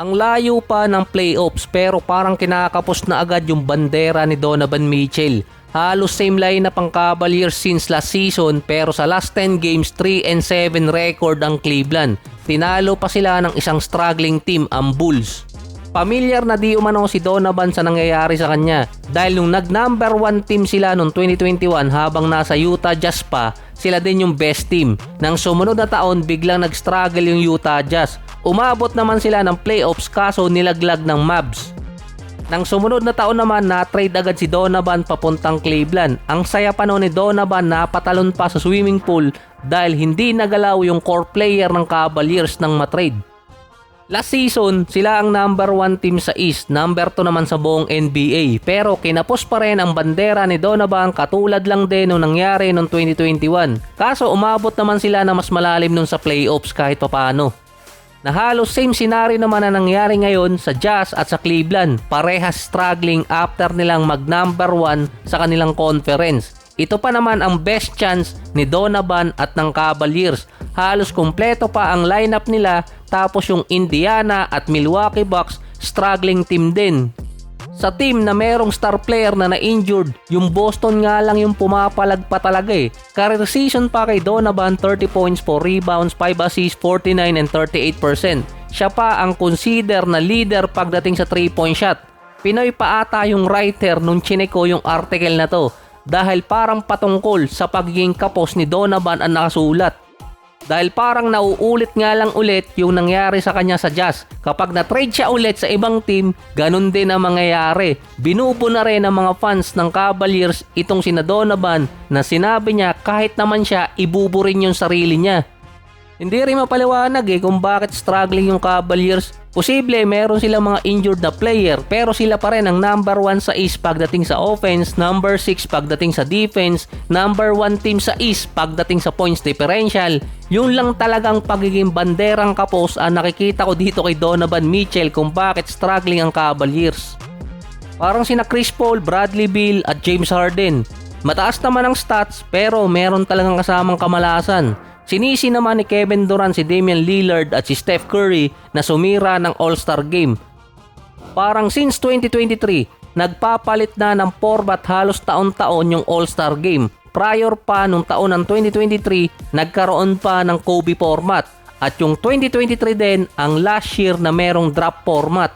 Ang layo pa ng playoffs pero parang kinakapos na agad yung bandera ni Donovan Mitchell. Halos same lineup ang Cavaliers since last season pero sa last 10 games 3-7 record ang Cleveland. Tinalo pa sila ng isang struggling team, ang Bulls. Pamilyar na di umano si Donovan sa nangyayari sa kanya dahil nung nag-number 1 team sila noong 2021 habang nasa Utah Jazz pa, sila din yung best team. Nang sumunod na taon biglang nag-struggle yung Utah Jazz. Umabot naman sila ng playoffs kaso nilaglag ng Mavs. Nang sumunod na taon naman na-trade agad si Donovan papuntang Cleveland. Ang saya pa noon ni Donovan napatalon pa sa swimming pool dahil hindi nagalaw yung core player ng Cavaliers nang matrade. Last season, sila ang number 1 team sa East, number 2 naman sa buong NBA. Pero kinapos pa rin ang bandera ni Donovan katulad lang din nung nangyari noong 2021. Kaso umabot naman sila na mas malalim nun sa playoffs kahit papano. Na halos same scenario naman na nangyari ngayon sa Jazz at sa Cleveland. Parehas struggling after nilang mag number 1 sa kanilang conference. Ito pa naman ang best chance ni Donovan at ng Cavaliers. Halos kumpleto pa ang lineup nila tapos yung Indiana at Milwaukee Bucks struggling team din. Sa team na merong star player na na-injured, yung Boston nga lang yung pumapalag pa talaga eh. Career season pa kay Donovan, 30 points, 4 rebounds, 5 assists, 49 and 38%. Siya pa ang consider na leader pagdating sa 3-point shot. Pinoy pa ata yung writer nung chineko yung article na to dahil parang patungkol sa pagiging kapos ni Donovan ang nakasulat. Dahil parang nauulit nga lang ulit yung nangyari sa kanya sa Jazz. Kapag na-trade siya ulit sa ibang team, ganun din ang mangyayari. Binubo na rin ng mga fans ng Cavaliers itong sina Donovan na sinabi niya kahit naman siya, ibubo rin yung sarili niya. Hindi rin mapaliwanag kung bakit struggling yung Cavaliers. Posible meron silang mga injured na player pero sila pa rin ang number 1 sa East pagdating sa offense, number 6 pagdating sa defense, number 1 team sa East pagdating sa points differential. Yun lang talagang pagiging banderang kapos ang nakikita ko dito kay Donovan Mitchell kung bakit struggling ang Cavaliers. Parang sina Chris Paul, Bradley Beal at James Harden. Mataas naman ang stats pero meron talagang kasamang kamalasan. Sinisi naman ni Kevin Durant si Damian Lillard at si Steph Curry na sumira ng All-Star Game. Parang since 2023, nagpapalit na ng format halos taon-taon yung All-Star Game. Prior pa nung taon ng 2023, nagkaroon pa ng Kobe format. At yung 2023 din ang last year na merong draft format.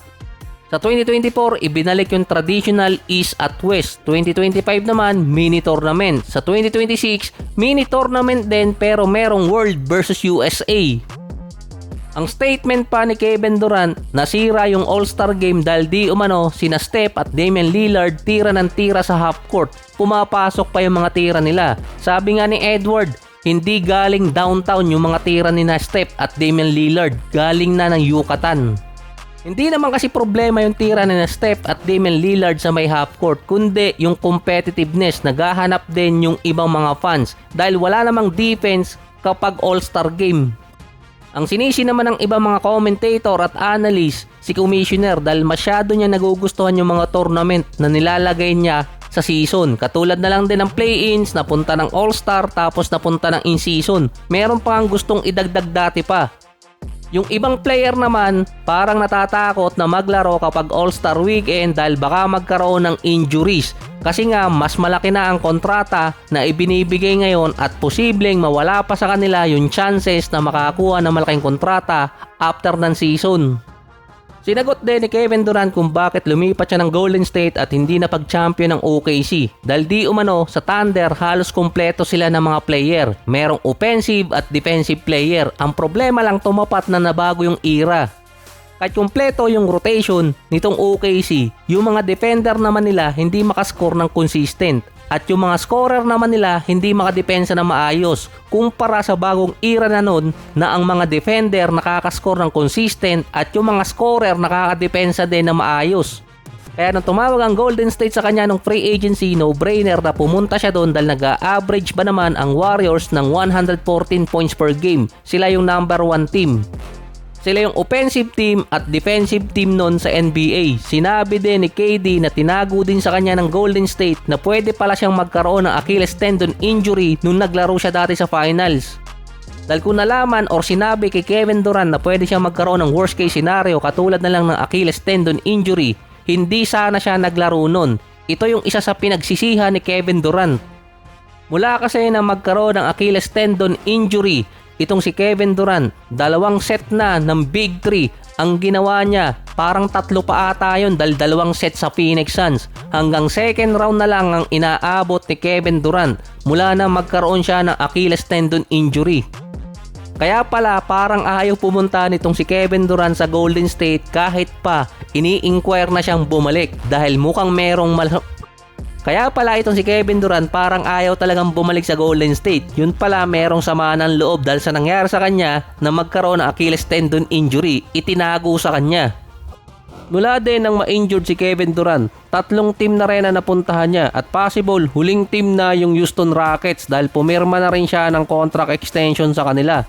Sa 2024, ibinalik yung traditional East at West. 2025 naman, mini tournament. Sa 2026, mini tournament din pero merong World versus USA. Ang statement pa ni Kevin Durant, nasira yung All-Star Game dahil di umano sina Steph at Damian Lillard tira ng tira sa half court. Pumapasok pa yung mga tira nila. Sabi nga ni Edward, hindi galing downtown yung mga tira ni na Steph at Damian Lillard. Galing na ng Yucatan. Hindi naman kasi problema yung tira ni na Steph at Damian Lillard sa may half court, kundi yung competitiveness. Naghahanap din yung ibang mga fans dahil wala namang defense kapag All-Star Game. Ang sinisi naman ng ibang mga commentator at analyst si Commissioner dahil masyado niya nagugustuhan yung mga tournament na nilalagay niya sa season. Katulad na lang din ng play-ins, napunta ng All-Star tapos napunta ng in-season. Meron pa ang gustong idagdag dati pa. Yung ibang player naman parang natatakot na maglaro kapag All-Star Weekend dahil baka magkaroon ng injuries. Kasi nga mas malaki na ang kontrata na ibinibigay ngayon at posibleng mawala pa sa kanila yung chances na makakuha ng malaking kontrata after ng season. Sinagot din ni Kevin Durant kung bakit lumipat siya ng Golden State at hindi na pag-champion ng OKC. Dahil di umano sa Thunder halos kumpleto sila ng mga player. Merong offensive at defensive player. Ang problema lang tumapat na nabago yung era. Kahit kumpleto yung rotation nitong OKC, yung mga defender naman nila hindi makascore ng consistent. At yung mga scorer naman nila hindi makadepensa na maayos kumpara sa bagong era na nun na ang mga defender nakakascore ng consistent at yung mga scorer nakakadepensa din na maayos. Kaya nung tumawag ang Golden State sa kanya nung free agency, no-brainer na pumunta siya doon dahil nag-average ba naman ang Warriors ng 114 points per game. Sila yung number 1 team. Sila yung offensive team at defensive team nun sa NBA. Sinabi din ni KD na tinago din sa kanya ng Golden State na pwede pala siyang magkaroon ng Achilles tendon injury nung naglaro siya dati sa finals. Dahil kung nalaman or sinabi kay Kevin Durant na pwede siya magkaroon ng worst case scenario katulad na lang ng Achilles tendon injury, hindi sana siya naglaro nun. Ito yung isa sa pinagsisihan ni Kevin Durant. Mula kasi na magkaroon ng Achilles tendon injury, itong si Kevin Durant, 2 set na ng Big 3 ang ginawa niya. Parang 3 pa ata yun dahil 2 set sa Phoenix Suns. Hanggang second round na lang ang inaabot ni Kevin Durant mula na magkaroon siya ng Achilles tendon injury. Kaya pala parang ayaw pumunta nitong si Kevin Durant sa Golden State kahit pa ini-inquire na siyang bumalik dahil mukhang merong Kaya pala itong si Kevin Durant parang ayaw talagang bumalik sa Golden State. Yun pala merong sama ng loob dahil sa nangyari sa kanya na magkaroon ng Achilles tendon injury, itinago sa kanya. Mula din nang ma-injured si Kevin Durant, 3 team na rin na napuntahan niya at possible huling team na yung Houston Rockets dahil pumirma na rin siya ng contract extension sa kanila.